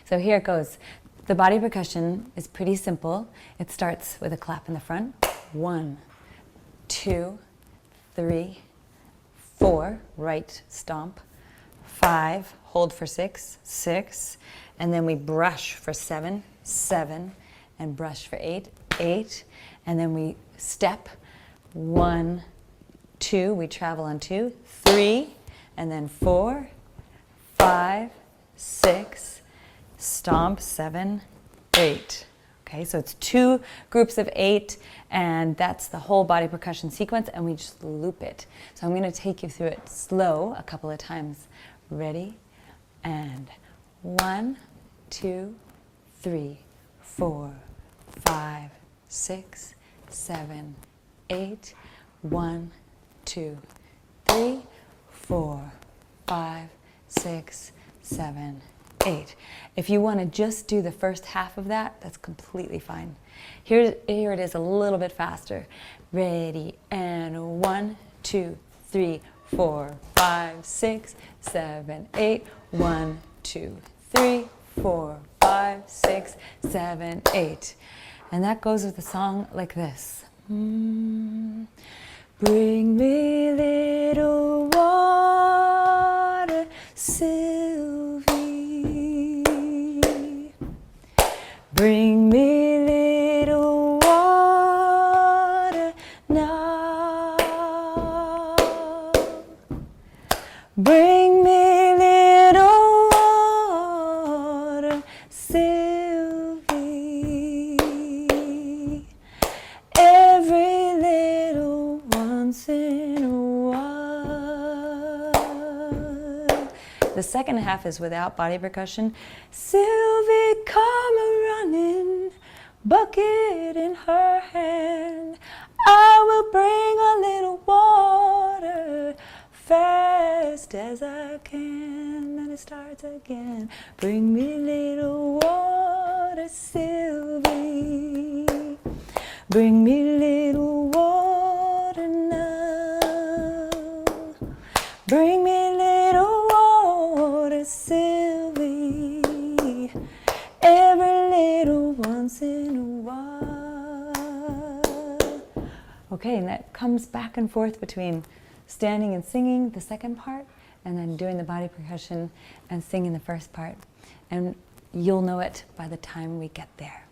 So here it goes. The body percussion is pretty simple. It starts with a clap in the front. 1, 2, 3, 4, right stomp. 5, hold for 6, 6, and then we brush for 7, 7, and brush for 8, 8, and then we step 1, 2, we travel on 2, 3, and then 4, 5, 6, stomp 7, 8. Okay, so it's 2 groups of 8, and that's the whole body percussion sequence, and we just loop it. So I'm going to take you through it slow a couple of times. Ready? And 1, 2, 3, 4, 5, 6, 7, 8. 1, 2, 3, 4, 5, 6, 7, 8. If you want to just do the first half of that, that's completely fine. Here it is a little bit faster. Ready, and 1, 2, 3, 4, 5, 6, 7, 8. 1, 2, 3, 4, 5, 6, 7, 8. And that goes with the song like this. Bring me little water, Silvy. Bring me little water now. Bring me little water, Silvy. Every little once in a while. The second half is without body percussion. Silvy, come a-running, bucket in her hand. I will bring a little water, fast as I can. Then it starts again. Bring me little water, Silvy. Bring me little water now. Bring me little water, Silvy. Every little once in a while. Okay, and that comes back and forth between standing and singing the second part, and then doing the body percussion and singing the first part. And you'll know it by the time we get there.